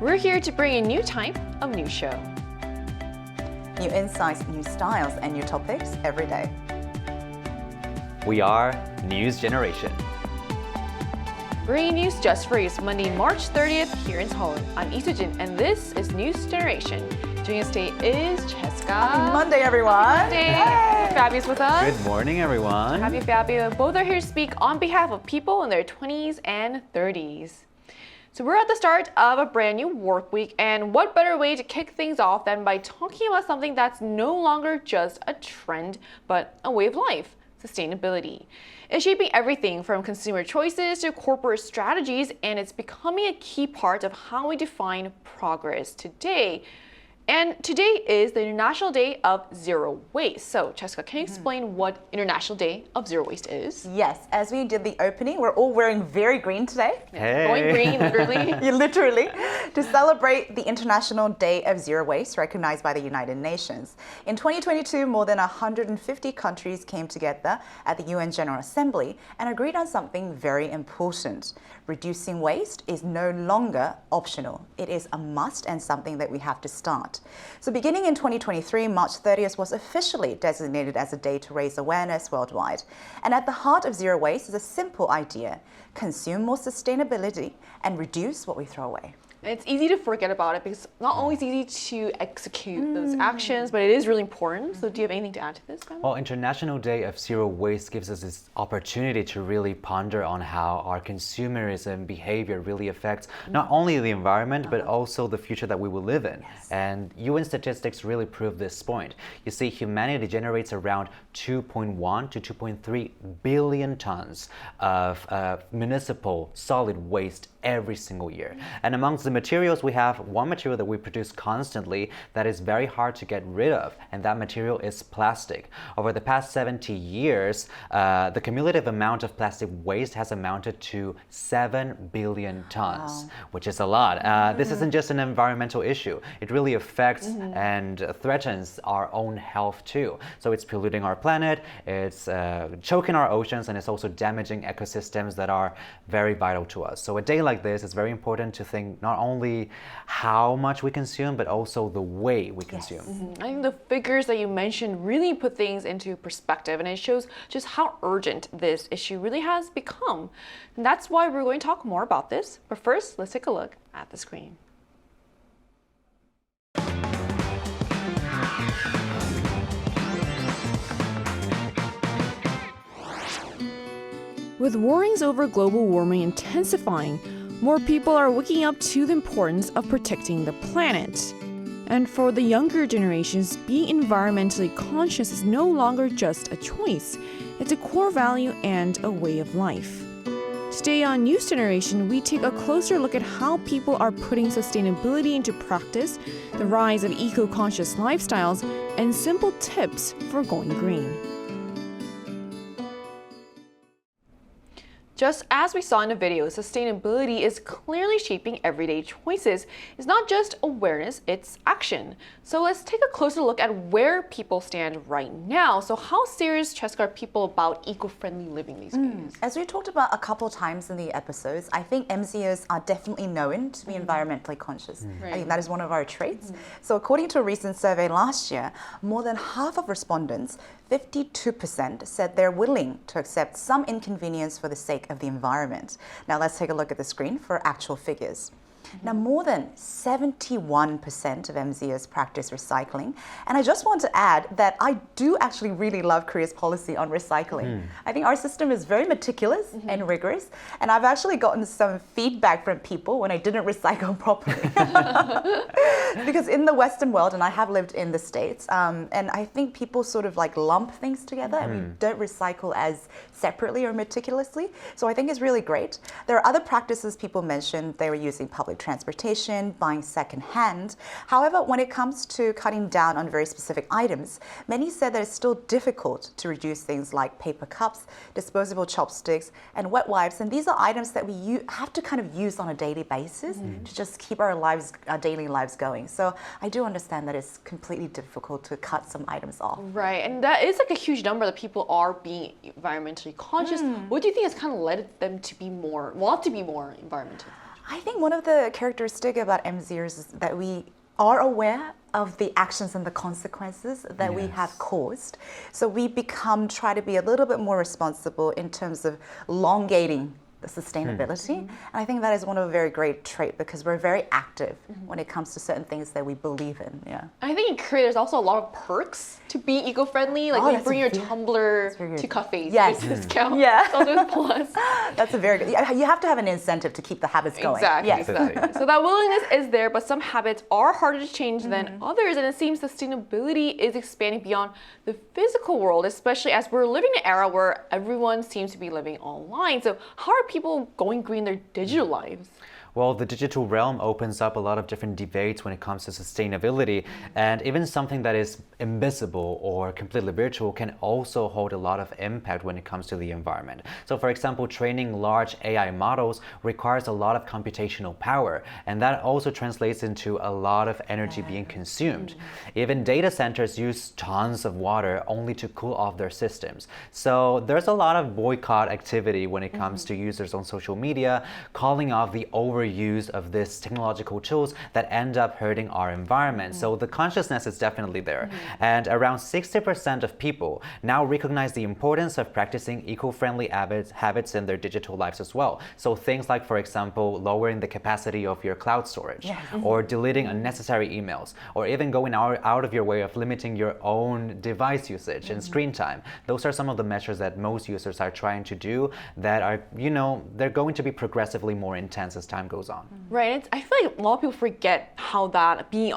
We're here to bring a new type of news show. New insights, new styles, and new topics every day. We are News Generation. Bringing news just for you is Monday, March 30th here in Seoul. I'm Isujin, and this is News Generation. Joining us today is Cheska. Happy Monday, everyone. Monday. Fabio's with us. Good morning, everyone. Happy Fabio. Both are here to speak on behalf of people in their 20s and 30s. So we're at the start of a brand new work week, and what better way to kick things off than by talking about something that's no longer just a trend, but a way of life, sustainability. It's shaping everything from consumer choices to corporate strategies, and it's becoming a key part of how we define progress today. And today is the International Day of Zero Waste. So, Cheska, can you explain what International Day of Zero Waste is? Yes, as we did the opening, we're all wearing very green today. Hey. Going green, literally. Yeah, literally, to celebrate the International Day of Zero Waste recognized by the United Nations. In 2022, more than 150 countries came together at the UN General Assembly and agreed on something very important. Reducing waste is no longer optional. It is a must and something that we have to start. So beginning in 2023, March 30th was officially designated as a day to raise awareness worldwide. And at the heart of zero waste is a simple idea: consume more sustainability and reduce what we throw away. It's easy to forget about it because not always easy to execute those actions, but it is really important. So do you have anything to add to this, Ben? Well, International Day of Zero Waste gives us this opportunity to really ponder on how our consumerism behavior really affects not only the environment, but also the future that we will live in. Yes. And UN statistics really prove this point. You see, humanity generates around 2.1 to 2.3 billion tons of municipal solid waste every single year. And amongst the materials, we have one material that we produce constantly that is very hard to get rid of, and that material is plastic. Over the past 70 years, the cumulative amount of plastic waste has amounted to 7 billion tons, which is a lot. This isn't just an environmental issue. It really affects and threatens our own health too. So it's polluting our planet, it's choking our oceans, and it's also damaging ecosystems that are very vital to us. So a day like this, it's very important to think not only how much we consume, but also the way we consume. I think the figures that you mentioned really put things into perspective, and it shows just how urgent this issue really has become. And that's why we're going to talk more about this. But first, let's take a look at the screen. With worries over global warming intensifying, more people are waking up to the importance of protecting the planet. And for the younger generations, being environmentally conscious is no longer just a choice. It's a core value and a way of life. Today on News Generation, we take a closer look at how people are putting sustainability into practice, the rise of eco-conscious lifestyles, and simple tips for going green. Just as we saw in the video, sustainability is clearly shaping everyday choices. It's not just awareness, it's action. So let's take a closer look at where people stand right now. So how serious, Cheska, are people about eco-friendly living these days? As we talked about a couple times in the episodes, I think MZers are definitely known to be environmentally conscious. I think that is one of our traits. So according to a recent survey last year, more than half of respondents, 52%, said they're willing to accept some inconvenience for the sake of the environment. Now let's take a look at the screen for actual figures. Now, more than 71% of MZers practice recycling. And I just want to add that I do actually really love Korea's policy on recycling. I think our system is very meticulous and rigorous. And I've actually gotten some feedback from people when I didn't recycle properly. Because in the Western world, and I have lived in the States, and I think people sort of like lump things together and we don't recycle as separately or meticulously. So I think it's really great. There are other practices people mentioned. They were using public transportation, buying secondhand. However, when it comes to cutting down on very specific items, many said that it's still difficult to reduce things like paper cups, disposable chopsticks, and wet wipes. And these are items that we have to kind of use on a daily basis to just keep our daily lives going. So I do understand that it's completely difficult to cut some items off. Right, and that is like a huge number that people are being environmentally conscious. What do you think has kind of led them to be more, want to be more environmentally conscious? I think one of the characteristics about MZers is that we are aware of the actions and the consequences that we have caused. So we try to be a little bit more responsible in terms of elongating the sustainability. And I think that is one of a very great trait because we're very active when it comes to certain things that we believe in. Yeah. I think in Korea there's also a lot of perks to be eco-friendly. Like when you bring your tumbler to cafes, Yes. there's discount. Yeah. So there's plus. That's a very good. You have to have an incentive to keep the habits going. Exactly. Yes. Exactly. So that willingness is there, but some habits are harder to change than others, and it seems sustainability is expanding beyond the physical world, especially as we're living in an era where everyone seems to be living online. So how are people going green in their digital lives? Well, the digital realm opens up a lot of different debates when it comes to sustainability, and even something that is invisible or completely virtual can also hold a lot of impact when it comes to the environment. So for example, training large AI models requires a lot of computational power, and that also translates into a lot of energy being consumed. Even data centers use tons of water only to cool off their systems. So there's a lot of boycott activity when it comes to users on social media, calling off the overuse of these technological tools that end up hurting our environment. So the consciousness is definitely there. And around 60% of people now recognize the importance of practicing eco-friendly habits in their digital lives as well. So things like, for example, lowering the capacity of your cloud storage, or deleting unnecessary emails, or even going out of your way of limiting your own device usage and screen time. Those are some of the measures that most users are trying to do that are, they're going to be progressively more intense as time goes on. Right. I feel like a lot of people forget how that being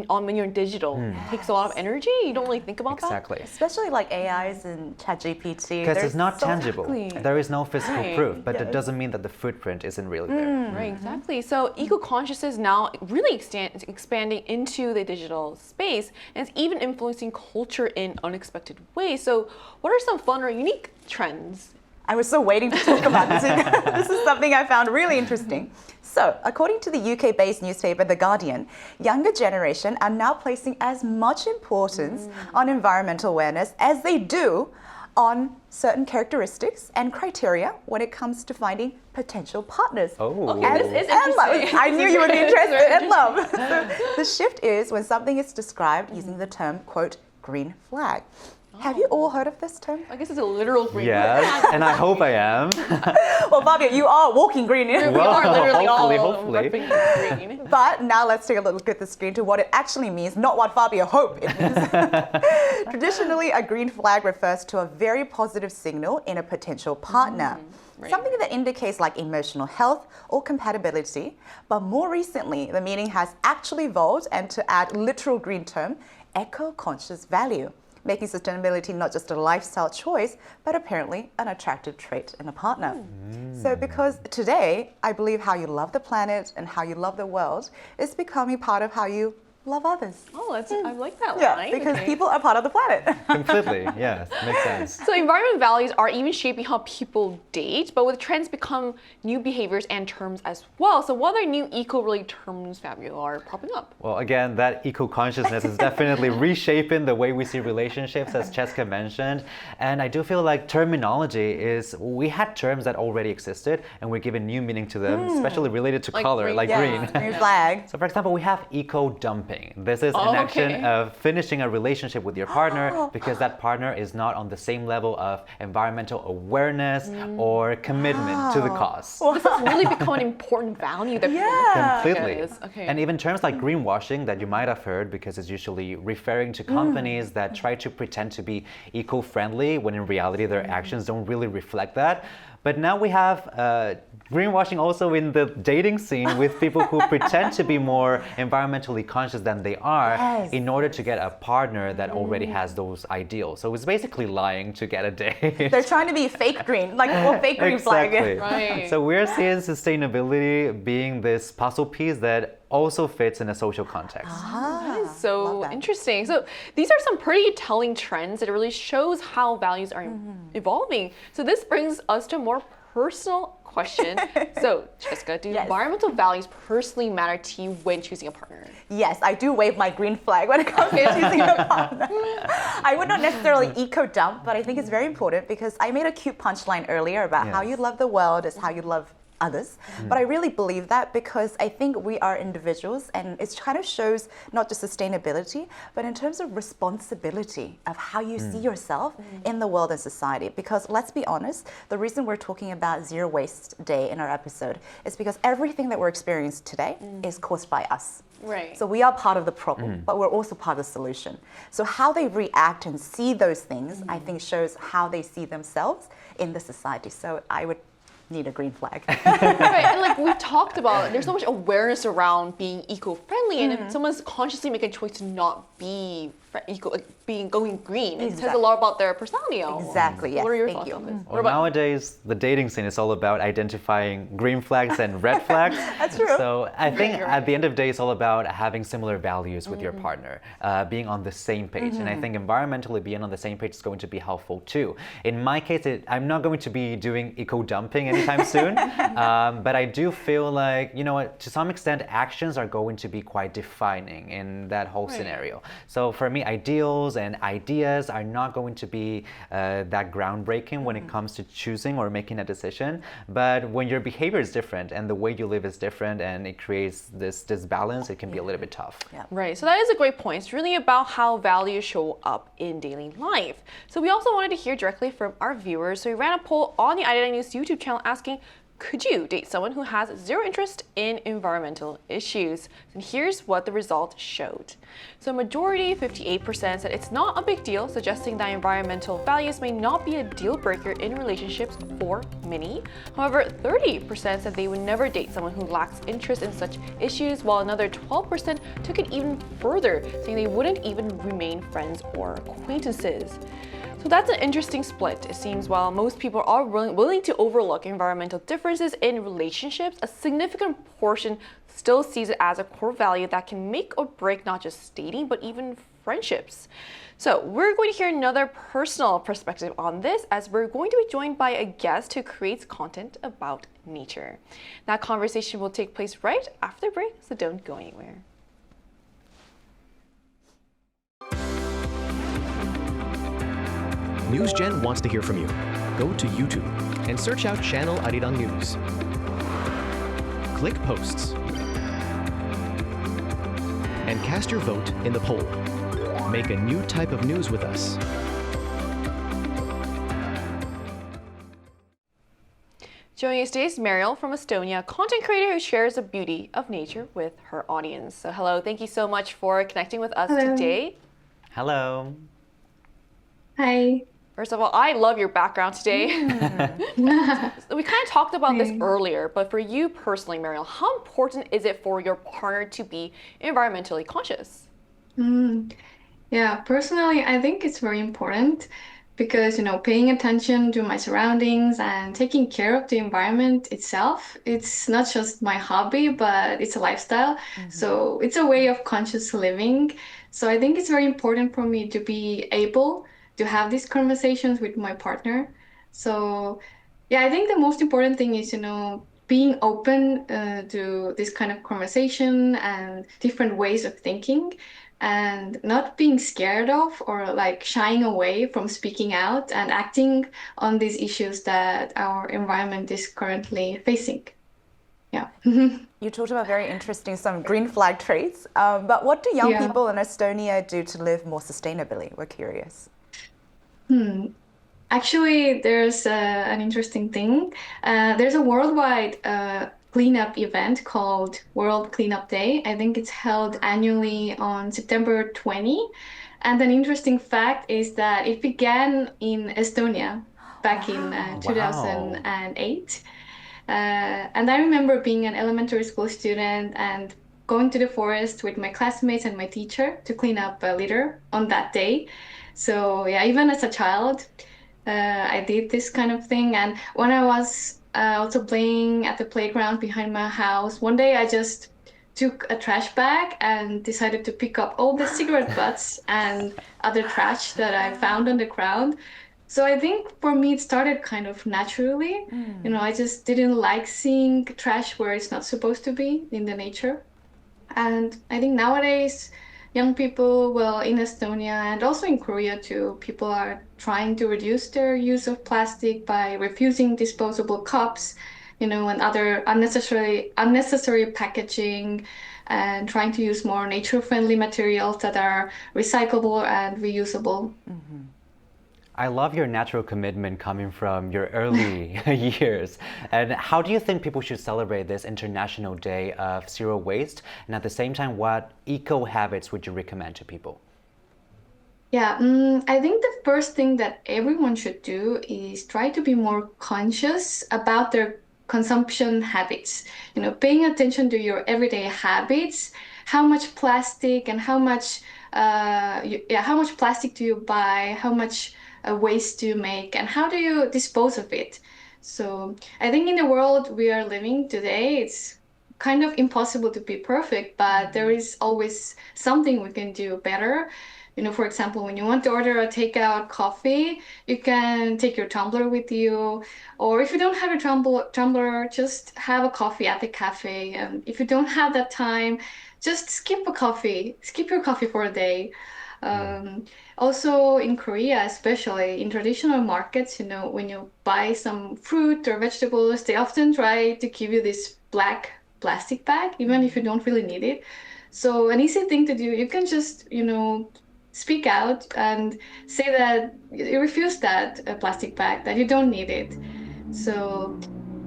on when you're digital takes a lot of energy. You don't really think about Exactly. Especially like AIs and ChatGPT. Because it's not tangible. Exactly. There is no physical Right. proof, but it doesn't mean that the footprint isn't really there. that. Right, exactly. So eco-consciousness now really expanding into the digital space, and it's even influencing culture in unexpected ways. So what are some fun or unique trends? I was so waiting to talk about this. This is something I found really interesting. So, according to the UK-based newspaper The Guardian, younger generation are now placing as much importance on environmental awareness as they do on certain characteristics and criteria when it comes to finding potential partners. Oh. Okay, this is And love. interesting. I knew you would be interested Very in love. So the shift is when something is described using the term, quote, green flag. Have you all heard of this term? I guess it's a literal green. Yes, and I hope I am. Well, Fabio, you are walking green. We Well, are literally hopefully, all hopefully. repping green. But now let's take a look at the screen to what it actually means, not what Fabio hoped it means. Traditionally, a green flag refers to a very positive signal in a potential partner. Right. Something that indicates like emotional health or compatibility. But more recently, the meaning has actually evolved and to add literal green term, eco-conscious value, making sustainability not just a lifestyle choice, but apparently an attractive trait in a partner. So because today, I believe how you love the planet and how you love the world is becoming part of how you love others. Oh, I like that Yeah, line. because Okay. people are part of the planet. Completely, yes, makes sense. So environment values are even shaping how people date, but with trends become new behaviors and terms as well. So what other new eco-related terms, Fabio, are popping up? Well, again, that eco-consciousness is definitely reshaping the way we see relationships, as Cheska mentioned. And I do feel like terminology we had terms that already existed, and we're giving new meaning to them, especially related to Like color, green, like yeah. green. Green flag. So for example, we have eco-dumping. This is an action okay. of finishing a relationship with your partner because that partner is not on the same level of environmental awareness or commitment to the cause. This has really become an important value that Completely. Yes, okay. And even terms like greenwashing that you might have heard because it's usually referring to companies that try to pretend to be eco-friendly when in reality their actions don't really reflect that. But now we have greenwashing also in the dating scene with people who pretend to be more environmentally conscious than they are in order to get a partner that already has those ideals. So it's basically lying to get a date. They're trying to be fake green, like fake green Exactly. flag. Right. So we're seeing sustainability being this puzzle piece that also fits in a social context. That is so love that. interesting. So these are some pretty telling trends that really shows how values are evolving. So this brings us to a more personal question. So, Cheska, do environmental values personally matter to you when choosing a partner? Yes, I do wave my green flag when it comes to choosing a partner. I would not necessarily eco-dump, but I think it's very important because I made a cute punchline earlier about how you love the world is how you love others. But I really believe that because I think we are individuals, and it kind of shows not just sustainability, but in terms of responsibility of how you see yourself in the world and society. Because let's be honest, the reason we're talking about Zero Waste Day in our episode is because everything that we're experiencing today is caused by us. Right. So we are part of the problem, but we're also part of the solution. So how they react and see those things, I think shows how they see themselves in the society. So I would need a green flag. Right, and like we've talked about, there's so much awareness around being eco-friendly, and if someone's consciously making a choice to not be going green, it says a lot about their personality. Exactly, yes. What are your Thank thoughts you. on this? Well, nowadays, the dating scene is all about identifying green flags and red flags. That's true. So I think you're at the end of the day, it's all about having similar values with your partner, being on the same page. And I think environmentally being on the same page is going to be helpful too. In my case, I'm not going to be doing eco-dumping anytime soon, but I do feel like, you know what, to some extent, actions are going to be quite defining in that whole scenario. So for me, ideals and ideas are not going to be that groundbreaking when it comes to choosing or making a decision. But when your behavior is different and the way you live is different and it creates this disbalance, it can be a little bit tough. Yeah. Right, so that is a great point. It's really about how values show up in daily life. So we also wanted to hear directly from our viewers. So we ran a poll on the IDI News YouTube channel asking, could you date someone who has zero interest in environmental issues? And here's what the result showed. So majority, 58%, said it's not a big deal, suggesting that environmental values may not be a deal breaker in relationships for many. However, 30% said they would never date someone who lacks interest in such issues, while another 12% took it even further, saying they wouldn't even remain friends or acquaintances. So that's an interesting split. It seems while most people are willing to overlook environmental differences in relationships, a significant portion still sees it as a core value that can make or break not just dating, but even friendships. So we're going to hear another personal perspective on this, as we're going to be joined by a guest who creates content about nature. That conversation will take place right after the break, so don't go anywhere. NewsGen wants to hear from you. Go to YouTube and search out Channel Arirang News. Click Posts and cast your vote in the poll. Make a new type of news with us. Joining us today is Mariel from Estonia, a content creator who shares the beauty of nature with her audience. So hello, thank you so much for connecting with us today. Hello. Hi. First of all, I love your background today. We kind of talked about this earlier, but for you personally, Mariel, how important is it for your partner to be environmentally conscious? Yeah, personally, I think it's very important because, paying attention to my surroundings and taking care of the environment itself, it's not just my hobby, but it's a lifestyle. So it's a way of conscious living. So I think it's very important for me to be able to have these conversations with my partner. So yeah, I think the most important thing is, being open to this kind of conversation and different ways of thinking, and not being scared of or like shying away from speaking out and acting on these issues that our environment is currently facing. Yeah. You talked about very interesting, some green flag traits, but what do young people in Estonia do to live more sustainably? We're curious. Actually, there's an interesting thing. There's a worldwide cleanup event called World Cleanup Day. I think it's held annually on September 20. And an interesting fact is that it began in Estonia back in 2008. And I remember being an elementary school student and going to the forest with my classmates and my teacher to clean up litter on that day. So yeah, even as a child, I did this kind of thing. And when I was also playing at the playground behind my house, one day I just took a trash bag and decided to pick up all the cigarette butts and other trash that I found on the ground. So I think for me, it started kind of naturally. I just didn't like seeing trash where it's not supposed to be in the nature. And I think nowadays, young people, well, in Estonia and also in Korea too, people are trying to reduce their use of plastic by refusing disposable cups and other unnecessary packaging, and trying to use more nature-friendly materials that are recyclable and reusable. I love your natural commitment coming from your early years. And how do you think people should celebrate this International Day of Zero Waste? And at the same time, what eco habits would you recommend to people? Yeah, I think the first thing that everyone should do is try to be more conscious about their consumption habits. Paying attention to your everyday habits, how much plastic and how much plastic do you buy, how much waste do you make, and how do you dispose of it? So I think in the world we are living today, it's kind of impossible to be perfect, but there is always something we can do better. For example, when you want to order a takeout coffee, you can take your tumbler with you. Or if you don't have a tumbler, just have a coffee at the cafe. And if you don't have that time, just skip your coffee for a day. Also in Korea, especially in traditional markets, when you buy some fruit or vegetables, they often try to give you this black plastic bag, even if you don't really need it. So an easy thing to do, you can just, speak out and say that you refuse that plastic bag, that you don't need it. So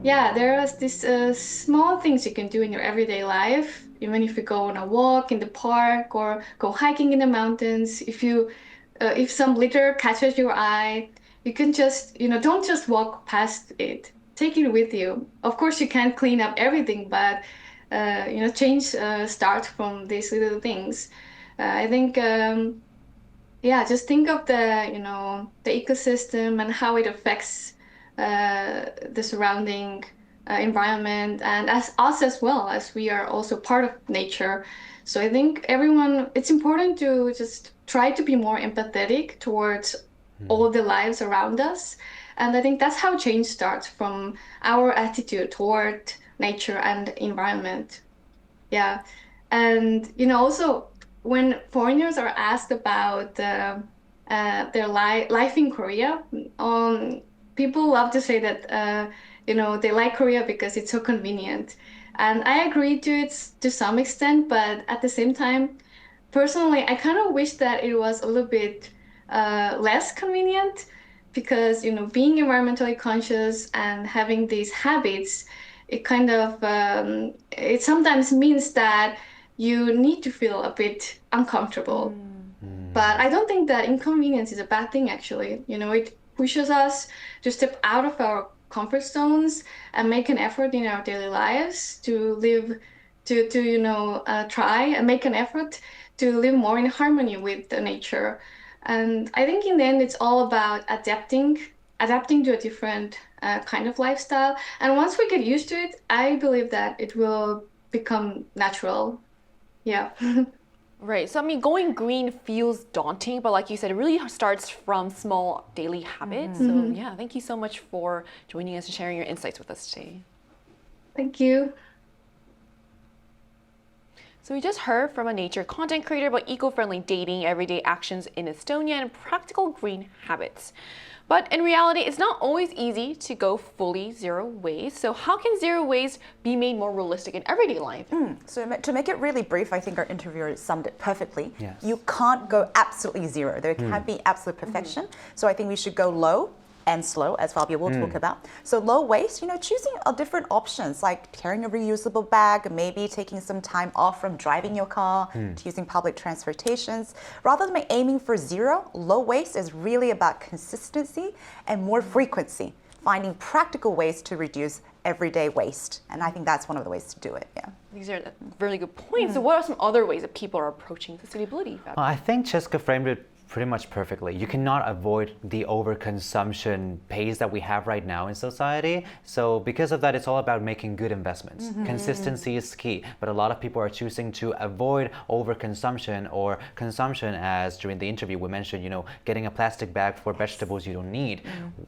yeah, there are these small things you can do in your everyday life, even if you go on a walk in the park or go hiking in the mountains. If some litter catches your eye, you can just, don't just walk past it. Take it with you. Of course, you can't clean up everything, but change starts from these little things. I think just think of the ecosystem and how it affects the surrounding environment, and as us as well, as we are also part of nature. So I think it's important to just try to be more empathetic towards all the lives around us. And I think that's how change starts, from our attitude toward nature and environment. Yeah. And, also, when foreigners are asked about their life in Korea, people love to say that, they like Korea because it's so convenient. And I agree to it to some extent, but at the same time, personally, I kind of wish that it was a little bit less convenient, because, being environmentally conscious and having these habits, it kind of, it sometimes means that you need to feel a bit uncomfortable. But I don't think that inconvenience is a bad thing, actually. It pushes us to step out of our comfort zones and make an effort in our daily lives to live, try and make an effort to live more in harmony with the nature. And I think in the end, it's all about adapting to a different kind of lifestyle. And once we get used to it, I believe that it will become natural. Yeah. Right. So, going green feels daunting, but like you said, it really starts from small daily habits. So, yeah, thank you so much for joining us and sharing your insights with us today. Thank you. So we just heard from a nature content creator about eco-friendly dating, everyday actions in Estonia, and practical green habits. But in reality, it's not always easy to go fully zero waste. So how can zero waste be made more realistic in everyday life? So to make it really brief, I think our interviewer summed it perfectly. Yes. You can't go absolutely zero. There can't be absolute perfection. So I think we should go low and slow, as Fabio will talk about. So low waste, choosing different options, like carrying a reusable bag, maybe taking some time off from driving your car, to using public transportations. Rather than aiming for zero, low waste is really about consistency and more frequency, finding practical ways to reduce everyday waste. And I think that's one of the ways to do it, yeah. These are really good points. So what are some other ways that people are approaching sustainability? Well, I think Jessica framed it pretty much perfectly. You cannot avoid the overconsumption pace that we have right now in society. So because of that, it's all about making good investments. Consistency is key, but a lot of people are choosing to avoid overconsumption or consumption, as during the interview we mentioned, getting a plastic bag for vegetables you don't need.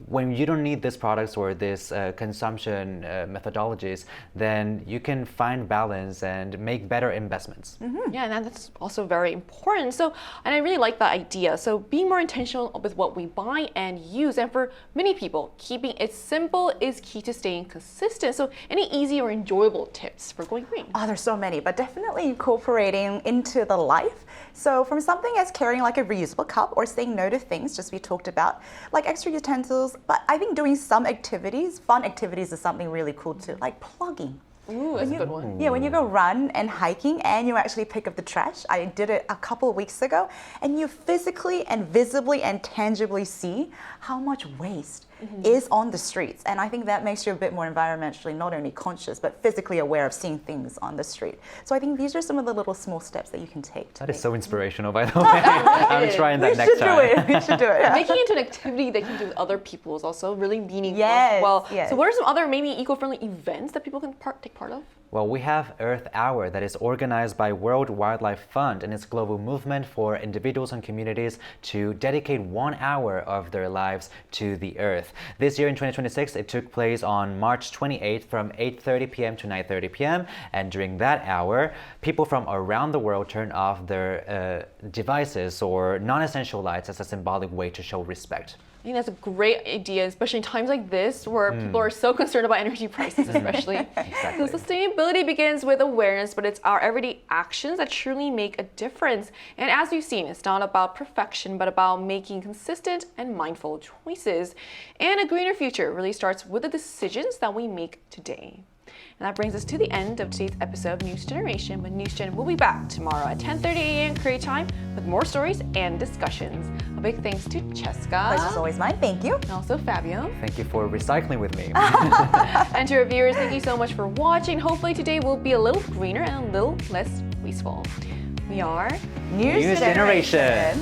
When you don't need these products or this consumption methodologies, then you can find balance and make better investments. Yeah, and that's also very important. So, and I really like that idea. So be more intentional with what we buy and use. And for many people, keeping it simple is key to staying consistent. So any easy or enjoyable tips for going green? Oh, there's so many, but definitely incorporating into the life. So from something as carrying like a reusable cup or saying no to things, just we talked about, like extra utensils, but I think doing some activities, fun activities is something really cool too, like plugging. Ooh, that's a good one. Yeah, when you go run and hiking and you actually pick up the trash, I did it a couple of weeks ago, and you physically and visibly and tangibly see how much waste is on the streets. And I think that makes you a bit more environmentally not only conscious, but physically aware of seeing things on the street. So I think these are some of the little small steps that you can take. That is so inspirational, by the way. I'm trying that next time. We should do it. Yeah. Making it into an activity they can do with other people is also really meaningful Yes, as well. yes. So what are some other maybe eco-friendly events that people can take part of? Well, we have Earth Hour that is organized by World Wildlife Fund, and it's a global movement for individuals and communities to dedicate 1 hour of their lives to the Earth. This year in 2026, it took place on March 28th from 8:30 p.m. to 9:30 p.m. And during that hour, people from around the world turn off their devices or non-essential lights as a symbolic way to show respect. I think that's a great idea, especially in times like this where people are so concerned about energy prices, especially. Exactly. So sustainability begins with awareness, but it's our everyday actions that truly make a difference. And as we've seen, it's not about perfection, but about making consistent and mindful choices. And a greener future really starts with the decisions that we make today. And that brings us to the end of today's episode of News Generation. But News Gen will be back tomorrow at 10:30 a.m. Korea time with more stories and discussions. A big thanks to Cheska. Pleasure's always mine. Thank you. And also Fabio. Thank you for recycling with me. And to our viewers, thank you so much for watching. Hopefully today will be a little greener and a little less wasteful. We are News Generation.